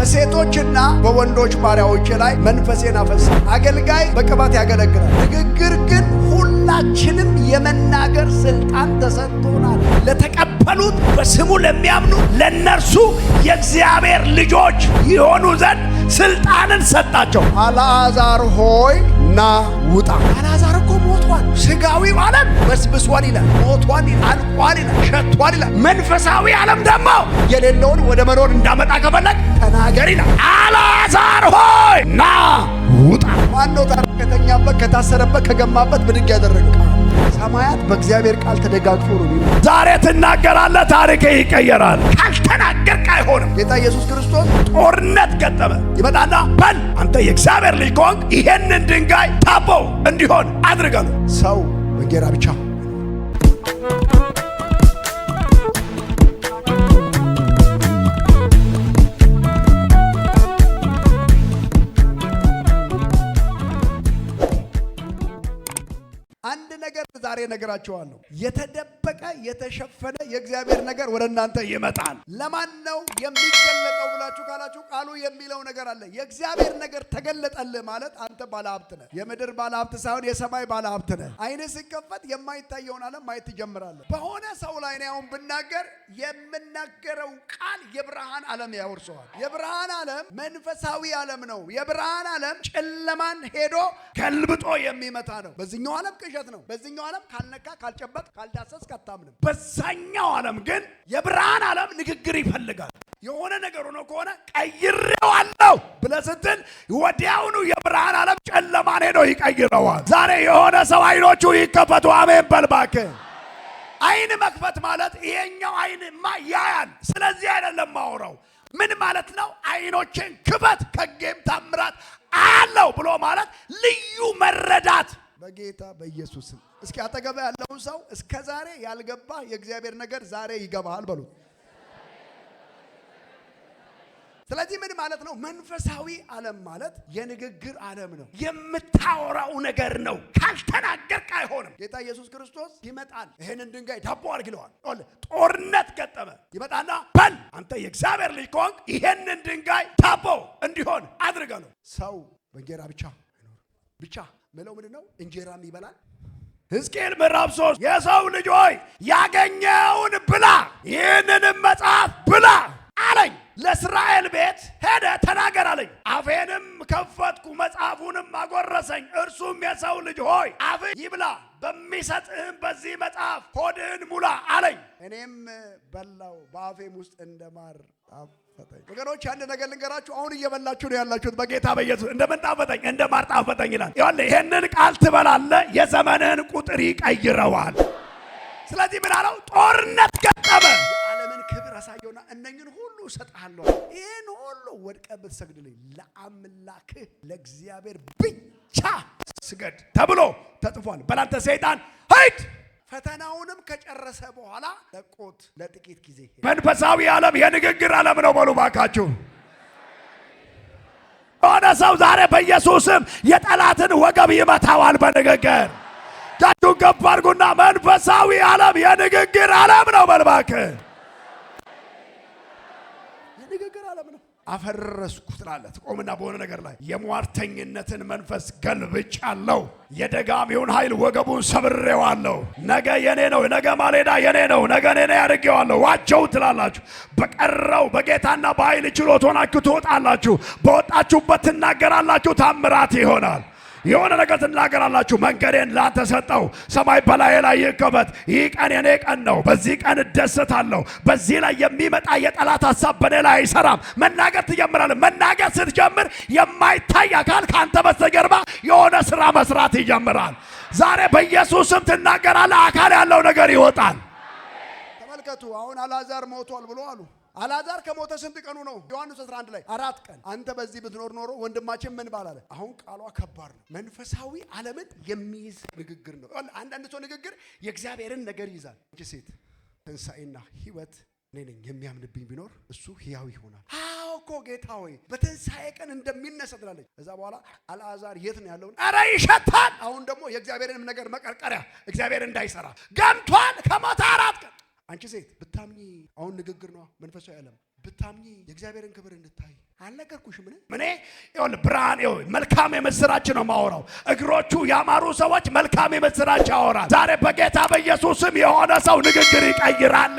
በሴቶችና በወንዶች ባሪያዎች ላይ መንፈሴን አፈሳለሁ። አገልጋይ በቅባት ያገለግላል። ንግግር ግን ሁላችንም የመናገር ስልጣን ተሰጥቶናል። ለተቀበሉት በስሙ ለሚያምኑ ለነርሱ የእግዚአብሔር ልጆች ይሆኑ ዘንድ ስልጣንን ሰጣቸው። አልዓዛር ሆይ ና ውጣ። አልዓዛር እኮ ሞቷል። ስጋዊው ዓለም በስብሷል ይላል፣ ሞቷል ይላል፣ አልቋል ይላል፣ ሸቷል ይላል። መንፈሳዊ ዓለም ደግሞ የሌለውን ወደ መኖር እንዳመጣ ከፈለግ ተናገር ይላል። አልዓዛር ሆይ ና ውጣ። ማነው ከተኛበት ከታሰረበት ከገማበት ብድግ ያደረገ? ሰማያት በእግዚአብሔር ቃል ተደጋግፎ ነው የሚለው። ዛሬ ትናገራለህ፣ ታሪክ ይቀየራል። ካልተናገርክ አይሆንም። ጌታ ኢየሱስ ክርስቶስ ጦርነት ገጠመ። ይመጣና በል አንተ የእግዚአብሔር ልጅ ከሆንክ ይሄንን ድንጋይ ዳቦ እንዲሆን አድርጋለሁ። ሰው በእንጀራ ብቻ ዛሬ ነገራቸዋለሁ። የተደበቀ የተሸፈነ የእግዚአብሔር ነገር ወደ እናንተ ይመጣል። ለማን ነው የሚገለጠው ብላችሁ ካላችሁ ቃሉ የሚለው ነገር አለ። የእግዚአብሔር ነገር ተገለጠልህ ማለት አንተ ባለሀብት ነህ። የምድር ባለሀብት ሳይሆን የሰማይ ባለሀብት ነህ። አይንህ ሲከፈት የማይታየውን ዓለም ማየት ትጀምራለህ። በሆነ ሰው ላይ ነው አሁን ብናገር የምናገረው ቃል የብርሃን ዓለም ያወርሰዋል። የብርሃን ዓለም መንፈሳዊ ዓለም ነው። የብርሃን ዓለም ጨለማን ሄዶ ገልብጦ የሚመታ ነው። በዚህኛው ዓለም ቅዠት ነው። በዚህኛው ዓለም ካልነካ ካልጨበጥ ካልዳሰስ አታምንም። በዛኛው ዓለም ግን የብርሃን ዓለም ንግግር ይፈልጋል። የሆነ ነገር ሆኖ ከሆነ ቀይሬዋለሁ ብለህ ስትል ወዲያውኑ የብርሃን ዓለም ጨለማን ሄዶ ይቀይረዋል። ዛሬ የሆነ ሰው አይኖቹ ይከፈቱ። አሜን በል እባክህ። አይን መክፈት ማለት ይሄኛው አይንማ ያያል። ስለዚህ አይደለም ማውራው። ምን ማለት ነው? አይኖችን ክፈት ከጌም ታምራት አለው ብሎ ማለት ልዩ መረዳት በጌታ በኢየሱስ ስም። እስኪ አጠገብ ያለውን ሰው እስከ ዛሬ ያልገባ የእግዚአብሔር ነገር ዛሬ ይገባሃል በሉት። ስለዚህ ምን ማለት ነው? መንፈሳዊ ዓለም ማለት የንግግር ዓለም ነው። የምታወራው ነገር ነው። ካልተናገርክ አይሆንም። ጌታ ኢየሱስ ክርስቶስ ይመጣል። ይሄንን ድንጋይ ዳቦ አድርግ ይለዋል። ጦርነት ገጠመ። ይመጣና በል አንተ የእግዚአብሔር ልጅ ከሆንክ ይሄንን ድንጋይ ዳቦ እንዲሆን አድርጋለሁ። ሰው በእንጀራ ብቻ ብቻ ምለው ምንድን ነው? እንጀራም ይበላል። ሕዝቅኤል ምዕራፍ 3 የሰው ልጅ ሆይ ያገኘውን ብላ፣ ይህንንም መጽሐፍ ብላ አለኝ። ለእስራኤል ቤት ሄደ ተናገር አለኝ። አፌንም ከፈትኩ፣ መጽሐፉንም አጎረሰኝ። እርሱም የሰው ልጅ ሆይ አፍህ ይብላ፣ በሚሰጥህም በዚህ መጽሐፍ ሆድህን ሙላ አለኝ። እኔም በላው፣ በአፌም ውስጥ እንደማር ጣፈጠኝ። ወገኖች አንድ ነገር ልንገራችሁ። አሁን እየበላችሁ ነው ያላችሁት። በጌታ በኢየሱስ እንደምን ጣፈጠኝ? እንደማር ጣፈጠኝ ይላል። ይኸውልህ ይሄንን ቃል ትበላለህ፣ የዘመንህን ቁጥር ይቀይረዋል። ስለዚህ ምን አለው? ጦርነት ገጠመ። የዓለምን ክብር አሳየውና እነኝን ሁሉ እሰጥሃለሁ። ይህን ሁሉ ወድቀህ ብትሰግድልኝ ለአምላክህ ለእግዚአብሔር ብቻ ስገድ ተብሎ ተጽፏል። በላንተ ሰይጣን ሂድ። ፈተናውንም ከጨረሰ በኋላ ለቆት ለጥቂት ጊዜ መንፈሳዊ ዓለም የንግግር ዓለም ነው በሉ ባካችሁ። ሆነ ሰው ዛሬ በኢየሱስም የጠላትን ወገብ ይመታዋል በንግግር። እጃችሁን ከፍ አድርጉና መንፈሳዊ ዓለም የንግግር ዓለም ነው በል እባክህ። የንግግር ዓለም ነው። አፈረስኩ ትላለህ። ትቆምና በሆነ ነገር ላይ የሟርተኝነትን መንፈስ ገልብጫለሁ። የደጋሚውን ኃይል ወገቡን ሰብሬዋለሁ። ነገ የኔ ነው፣ ነገ ማሌዳ የኔ ነው፣ ነገ እኔ ያድርጌዋለሁ። ዋቸው ትላላችሁ። በቀረው በጌታና በኃይል ችሎት ሆናችሁ ትወጣላችሁ። በወጣችሁበት ትናገራላችሁ። ታምራት ይሆናል። የሆነ ነገር ትናገራላችሁ። መንገዴን ላንተ ሰጠው፣ ሰማይ በላዬ ላይ ይከፈት። ይህ ቀን የኔ ቀን ነው፣ በዚህ ቀን እደሰታለሁ። በዚህ ላይ የሚመጣ የጠላት ሐሳብ በኔ ላይ አይሰራም። መናገር ትጀምራለህ። መናገር ስትጀምር የማይታይ አካል ካንተ በስተጀርባ የሆነ ስራ መስራት ይጀምራል። ዛሬ በኢየሱስም ትናገራለህ። አካል ያለው ነገር ይወጣል። ተመልከቱ። አሁን አልዓዛር ሞቷል ብሎ አሉ። አልዓዛር ከሞተ ስንት ቀኑ ነው? ዮሐንስ 11 ላይ 4 ቀን። አንተ በዚህ ብትኖር ኖሮ ወንድማችን ምን ባላለ። አሁን ቃሏ ከባድ ነው። መንፈሳዊ ዓለምን የሚይዝ ንግግር ነው። አንዳንድ ሰው ንግግር የእግዚአብሔርን ነገር ይዛል። እንጂ ሴት ትንሣኤና ሕይወት እኔ ነኝ የሚያምንብኝ ቢኖር እሱ ሕያው ይሆናል። አዎ እኮ ጌታ ሆይ በትንሣኤ ቀን እንደሚነሳ ትላለች። ከዛ በኋላ አልዓዛር የት ነው ያለው? ኧረ ይሸታል። አሁን ደግሞ የእግዚአብሔርንም ነገር መቀርቀሪያ እግዚአብሔር እንዳይሰራ ገምቷል። ከሞተ 4 ቀን። አንቺ ሴት ብታምኚ፣ አሁን ንግግር ነው መንፈሳዊ ዓለም። ብታምኚ የእግዚአብሔርን ክብር እንድታይ አልነገርኩሽም? ምን ይሁን ብርሃን ይሁን መልካም የምስራች ነው ማወራው። እግሮቹ ያማሩ ሰዎች መልካም የምስራች ያወራል። ዛሬ በጌታ በኢየሱስም የሆነ ሰው ንግግር ይቀይራል።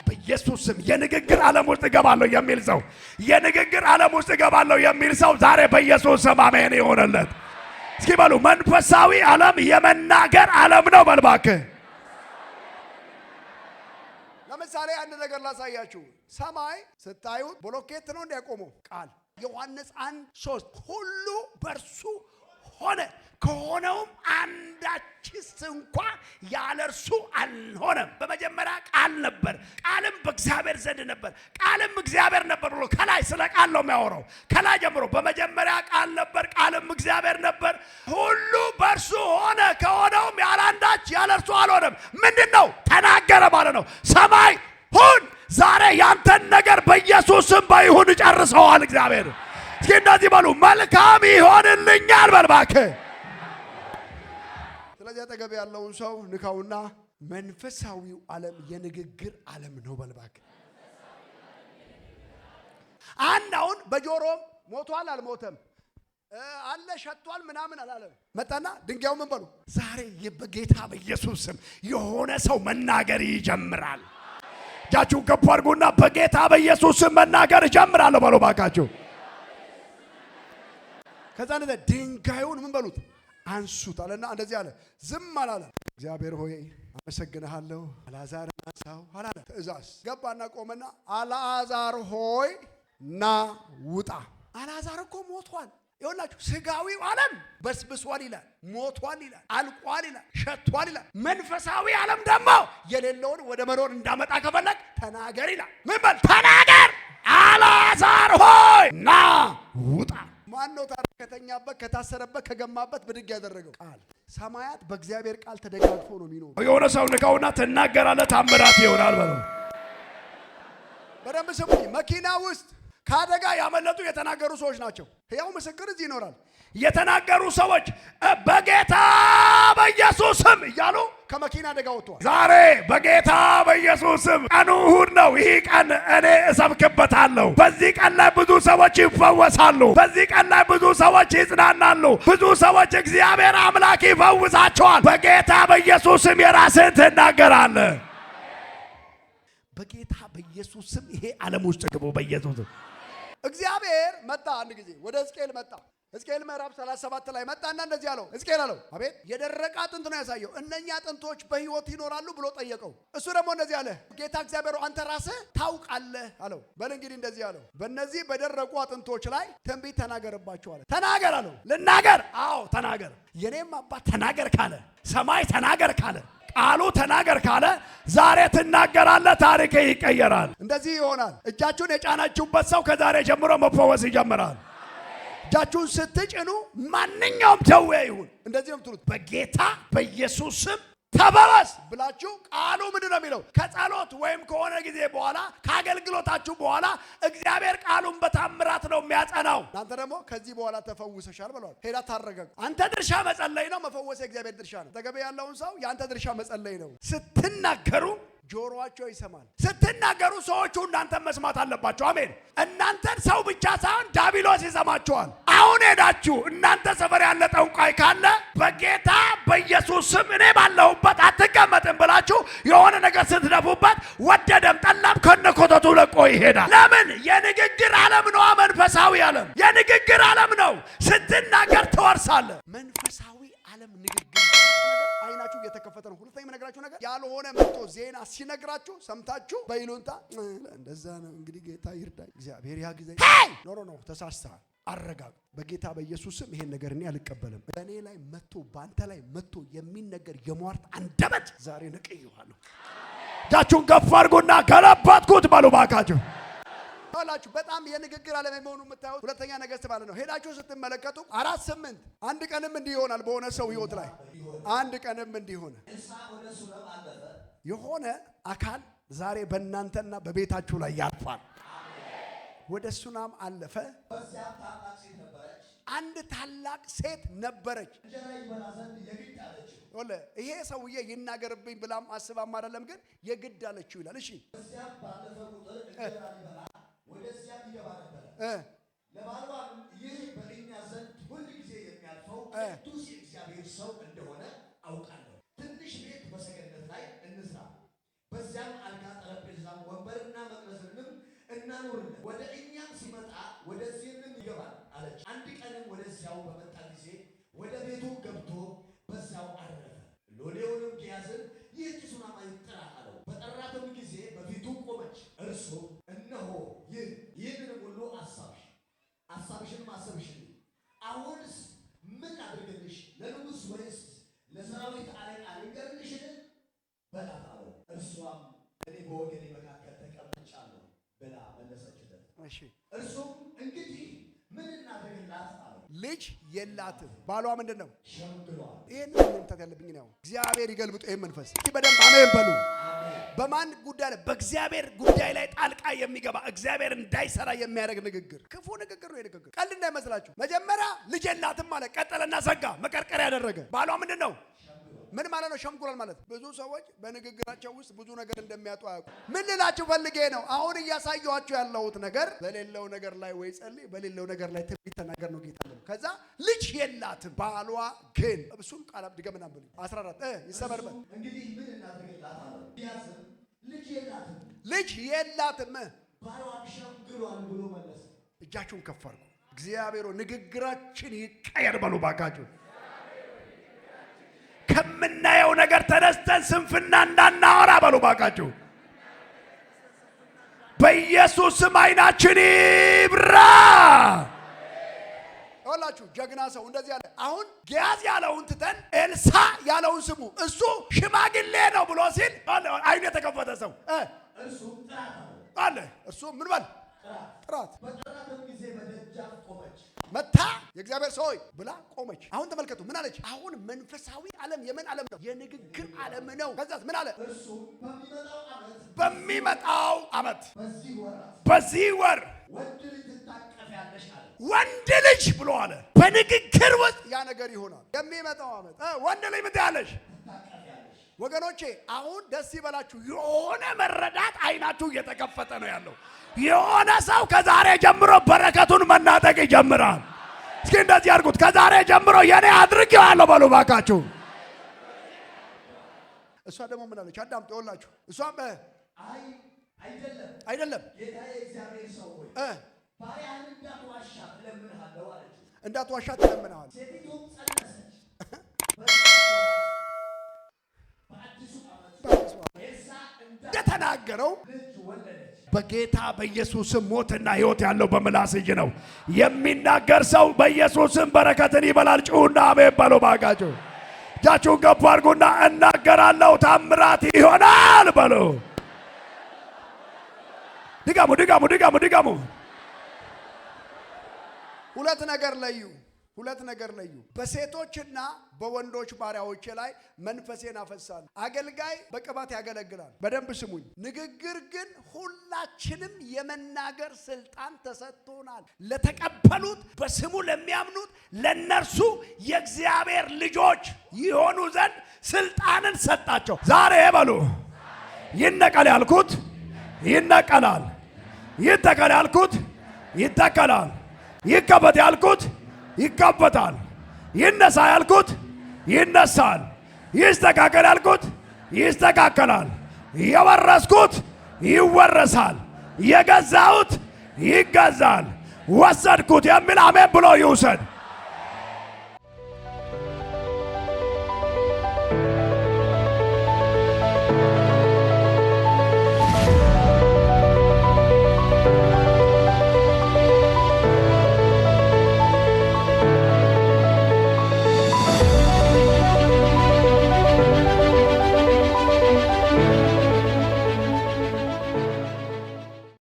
በኢየሱስም የንግግር ዓለም ውስጥ እገባለሁ የሚል ሰው የንግግር ዓለም ውስጥ እገባለሁ የሚል ሰው ዛሬ በኢየሱስም አሜን ይሆንለት። እስኪ በሉ መንፈሳዊ ዓለም የመናገር ዓለም ነው በልባክ። ለምሳሌ አንድ ነገር ላሳያችሁ። ሰማይ ስታዩት ብሎኬት ነው እንዲያቆመው ቃል ዮሐንስ 1:3 ሁሉ በእርሱ ሆነ ከሆነውም አንዳችስ እንኳ ያለ እርሱ አልሆነም። በመጀመሪያ ቃል ነበር፣ ቃልም በእግዚአብሔር ዘንድ ነበር፣ ቃልም እግዚአብሔር ነበር ብሎ ከላይ ስለ ቃል ነው የሚያወራው። ከላይ ጀምሮ በመጀመሪያ ቃል ነበር፣ ቃልም እግዚአብሔር ነበር፣ ሁሉ በእርሱ ሆነ ከሆነውም ያለ አንዳች ያለ እርሱ አልሆነም። ምንድነው? ተናገረ ማለት ነው። ሰማይ ሁን። ዛሬ ያንተን ነገር በኢየሱስ ስም በይሁን ጨርሰዋል እግዚአብሔር። እስኪ እንደዚህ በሉ መልካም ይሆንልኛል በልባክ። ስለዚህ አጠገብ ያለውን ሰው ንካውና መንፈሳዊው ዓለም የንግግር ዓለም ነው በልባክ። አንድ አሁን በጆሮም ሞቷል አልሞተም አለ ሸቷል ምናምን አላለም። መጣና ድንጋዩ ምን በሉ ዛሬ በጌታ በኢየሱስ ስም የሆነ ሰው መናገር ይጀምራል። እጃችሁን ከፍ አድርጉና በጌታ በኢየሱስ ስም መናገር እጀምራለሁ በሉ ባካችሁ። ከዛ ድንጋዩን ምን በሉት አንሱት አለና እንደዚህ አለ። ዝም አላለም። እግዚአብሔር ሆይ አመሰግንሃለሁ አልዓዛርን አንሳው አላለ። ትእዛዝ ገባና ቆመና አልዓዛር ሆይ ና ውጣ። አልዓዛር እኮ ሞቷል። ይኸውላችሁ ስጋዊው ዓለም በስብሷል ይላል፣ ሞቷል ይላል፣ አልቋል ይላል፣ ሸቷል ይላል። መንፈሳዊ ዓለም ደግሞ የሌለውን ወደ መኖር እንዳመጣ ከፈለግ ተናገር ይላል። ምን በል ተናገር። አልዓዛር ሆይ ና ውጣ። ማነው ታዲያ ከተኛበት ከታሰረበት ከገማበት ብድግ ያደረገው? ቃል። ሰማያት በእግዚአብሔር ቃል ተደጋግፎ ነው የሚኖሩ። የሆነ ሰው ንካውና ትናገራለህ ታምራት ይሆናል በለው። በደንብ ስሙኝ። መኪና ውስጥ ከአደጋ ያመለጡ የተናገሩ ሰዎች ናቸው። ሕያው ምስክር እዚህ ይኖራል። የተናገሩ ሰዎች በጌታ በኢየሱስ ስም እያሉ ከመኪና አደጋ ወጥተዋል። ዛሬ በጌታ በኢየሱስ ስም ቀኑ እሑድ ነው። ይህ ቀን እኔ እሰብክበታለሁ። በዚህ ቀን ላይ ብዙ ሰዎች ይፈወሳሉ። በዚህ ቀን ላይ ብዙ ሰዎች ይጽናናሉ። ብዙ ሰዎች እግዚአብሔር አምላክ ይፈውሳቸዋል። በጌታ በኢየሱስ ስም የራስህን ትናገራለህ። በጌታ በኢየሱስ ስም ይሄ ዓለም ውስጥ ግቡ። በኢየሱስ ስም እግዚአብሔር መጣ። አንድ ጊዜ ወደ ሕዝቅኤል መጣ። ሕዝቅኤል ምዕራፍ 37 ላይ መጣና እንደዚህ አለው። ሕዝቅኤል አለው አቤት። የደረቀ አጥንት ነው ያሳየው። እነኛ አጥንቶች በሕይወት ይኖራሉ ብሎ ጠየቀው። እሱ ደግሞ እንደዚህ አለ። ጌታ እግዚአብሔር አንተ ራስህ ታውቃለህ አለው። በል እንግዲህ እንደዚህ አለው፣ በእነዚህ በደረቁ አጥንቶች ላይ ትንቢት ተናገርባቸው አለ። ተናገር አለው። ልናገር? አዎ ተናገር። የኔም አባት ተናገር ካለ፣ ሰማይ ተናገር ካለ፣ ቃሉ ተናገር ካለ ዛሬ ትናገራለህ። ታሪክ ይቀየራል። እንደዚህ ይሆናል። እጃችሁን የጫናችሁበት ሰው ከዛሬ ጀምሮ መፈወስ ይጀምራል። እጃችሁን ስትጭኑ ማንኛውም ደዌ ይሁን እንደዚህ ነው የምትሉት፣ በጌታ በኢየሱስ ስም ተፈወስ ብላችሁ ቃሉ ምንድን ነው የሚለው? ከጸሎት ወይም ከሆነ ጊዜ በኋላ ከአገልግሎታችሁ በኋላ እግዚአብሔር ቃሉን በታምራት ነው የሚያጸናው። እናንተ ደግሞ ከዚህ በኋላ ተፈውሰሻል ብለዋል። ሄዳ ታረጋግ። አንተ ድርሻ መጸለይ ነው፣ መፈወስ የእግዚአብሔር ድርሻ ነው። ተገበ ያለውን ሰው የአንተ ድርሻ መጸለይ ነው። ስትናገሩ ጆሮአቸው ይሰማል። ስትናገሩ ሰዎቹ እናንተን መስማት አለባቸው። አሜን። እናንተን ሰው ብቻ ሳይሆን ዲያብሎስ ይሰማቸዋል። አሁን ሄዳችሁ እናንተ ሰፈር ያለ ጠንቋይ ካለ በጌታ በኢየሱስ ስም እኔ ባለሁበት አትቀመጥም ብላችሁ የሆነ ነገር ስትደፉበት ወደደም ጠላም ከነኮተቱ ለቆ ይሄዳል። ለምን? የንግግር ዓለም ነው። መንፈሳዊ ዓለም የንግግር ዓለም ነው። ስትናገር ትወርሳለህ። መንፈሳዊ ዓለም ንግግር አይናችሁ እየተከፈተ ነው። ሁለተኛ የምነግራችሁ ነገር ያልሆነ መጥቶ ዜና ሲነግራችሁ ሰምታችሁ በይሉንታ እንደዛ ነው እንግዲህ ጌታ ይርዳኝ እግዚአብሔር ያግዘኝ ነው ተሳስተሃል። አረጋግ። በጌታ በኢየሱስ ስም ይሄን ነገር እኔ አልቀበልም። በእኔ ላይ መጥቶ በአንተ ላይ መጥቶ የሚነገር የሟርት አንደበት ዛሬ ነቅዬዋለሁ። እጃችሁን ከፍ አድርጉና ገለበጥኩት በሉ ባካችሁ። ታላችሁ በጣም የንግግር ዓለም የመሆኑ የምታዩት ሁለተኛ ነገሥት ማለት ነው። ሄዳችሁ ስትመለከቱ 4:8 አንድ ቀንም እንዲህ ይሆናል በሆነ ሰው ህይወት ላይ አንድ ቀንም እንዲህ ሆነ። የሆነ አካል ዛሬ በእናንተና በቤታችሁ ላይ ያልፋል። ወደ ሱናም አለፈ። አንድ ታላቅ ሴት ነበረች። ይሄ ሰውዬ ይናገርብኝ ብላም አስባም አይደለም ግን የግድ አለችው ይላል። እሺ ሰው እንደሆነ አውቃለሁ። ትንሽ ቤት በሰገነት ላይ እንስራ፣ በዚያም አልጋ ጠረጴዛም ወንበርና መቅረዝንም እናኑርለት፣ ወደ እኛም ሲመጣ ወደዚህም ይገባል አለች። አንድ ቀንም ወደዚያው በመጣ ጊዜ ወደ ቤቱ ገብቶ በዚያው አረፈ። ሎሌውንም ጊያዝን ይህች ሱነማዊት ጥራ አለው። በጠራትም ጊዜ በፊቱ ቆመች። እርሱ እነሆ ይህንን ሁሉ አሳብሽንም አሰብሽልኝ፣ አሁንስ ምን ላድርግልሽ? ለንጉሥ ወይስ ለሰራዊት አለቃ ልንገርልሽን በላት አለው። እርሷም እኔ በወገኔ መካከል ተቀምጫለሁ ብላ መለሰችለት። እርሱም እንግዲህ ምን እናድርግላት አለው። ልጅ የላትም፣ ባሏ ምንድን ነው? ሸምግሏል። ይህን መምታት ያለብኝ ነው። እግዚአብሔር ይገልብጡ ይህን መንፈስ። በደንብ አሜን በሉ። በማን ጉዳይ ላይ? በእግዚአብሔር ጉዳይ ላይ ጣልቃ የሚገባ እግዚአብሔር እንዳይሰራ የሚያደርግ ንግግር፣ ክፉ ንግግር ነው። ንግግር ቀልድ እንዳይመስላችሁ። መጀመሪያ ልጅ የላትም ማለት ቀጠለና ዘጋ፣ መቀርቀር ያደረገ። ባሏ ምንድን ነው? ምን ማለት ነው? ሸምግሏል ማለት። ብዙ ሰዎች በንግግራቸው ውስጥ ብዙ ነገር እንደሚያጡ አያውቁ። ምን ልላችሁ ፈልጌ ነው? አሁን እያሳየኋችሁ ያለሁት ነገር በሌለው ነገር ላይ ወይ ጸልይ፣ በሌለው ነገር ላይ ትንቢት ተናገር ነው ጌታ ነው። ከዛ ልጅ የላትም፣ ባሏ ግን እሱን ቃል ድገምና ብሉ 14 ይሰበርበት። እንግዲህ ምን እናድርግላት አለው። ቢያዝም ልጅ የላትም፣ ባሏ ሸምግሏል ብሎ መለሰ። እጃችሁን ከፍ አድርጉ። እግዚአብሔር ንግግራችን ይቀየር በሉ ባካችሁ። ከምናየው ነገር ተነስተን ስንፍና እንዳናወራ በሉ ባካችሁ። በኢየሱስ ስም አይናችን ይብራ። ይኸውላችሁ ጀግና ሰው እንደዚህ ያለ። አሁን ጊያዝ ያለውን ትተን ኤልሳ ያለውን ስሙ። እሱ ሽማግሌ ነው ብሎ ሲል አይኑ የተከፈተ ሰው እርሱ ጥራት አለ። እርሱ ምን በል ጥራት። በጠራትም ጊዜ በደጃፍ ቆመች። መታ የእግዚአብሔር ሰው ሆይ ብላ ቆመች። አሁን ተመልከቱ ምን አለች? አሁን መንፈሳዊ ዓለም የምን ዓለም ነው? የንግግር ዓለም ነው። ከዛስ ምን አለ? እርሱ በሚመጣው ዓመት በዚህ ወር ወንድ ልጅ ትታቀፊያለሽ አለ። ወንድ ልጅ ብሎ አለ። በንግግር ውስጥ ያ ነገር ይሆናል። የሚመጣው ዓመት ወንድ ልጅ ምን ትያለሽ? ወገኖቼ አሁን ደስ ይበላችሁ። የሆነ መረዳት አይናችሁ እየተከፈተ ነው ያለው። የሆነ ሰው ከዛሬ ጀምሮ በረከቱን መናጠቅ ይጀምራል። እስኪ እንደዚህ አድርጉት። ከዛሬ ጀምሮ የኔ አድርጌዋለሁ በሉ ባካችሁ። እሷ ደግሞ ምን አለች? አዳምጡ ይኸውላችሁ። እሷም አይደለም ጌታዬ እግዚአብሔር ሰው ሆይ ባሪያህን እንዳትዋሻት እለምንሃለሁ አለችው። እንዳትዋሻት እለምንሃለሁ። ሴቲቱም ጸነሰች። እንደተናገረው በጌታ በኢየሱስም ሞትና ሕይወት ያለው በምላስ እጅ ነው። የሚናገር ሰው በኢየሱስም በረከትን ይበላል። ጩሁና አሜን በሉ ባካችሁ። እጃችሁን ከፍ አድርጉና እናገራለሁ ታምራት ይሆናል በሉ። ድጋሙ። ሁለት ነገር ለዩ። በሴቶችና በወንዶች ባሪያዎች ላይ መንፈሴን አፈሳለሁ። አገልጋይ በቅባት ያገለግላል። በደንብ ስሙኝ። ንግግር ግን ሁላችንም የመናገር ስልጣን ተሰጥቶናል። ለተቀበሉት በስሙ ለሚያምኑት ለነርሱ የእግዚአብሔር ልጆች ይሆኑ ዘንድ ስልጣንን ሰጣቸው። ዛሬ በሉ ይነቀል ያልኩት ይነቀላል፣ ይተከል ያልኩት ይተከላል፣ ይከፈት ያልኩት ይከፈታል፣ ይነሳ ያልኩት ይነሳል፣ ይስተካከል ያልኩት ይስተካከላል፣ የወረስኩት ይወረሳል፣ የገዛሁት ይገዛል፣ ወሰድኩት የሚል አሜን ብሎ ይውሰድ።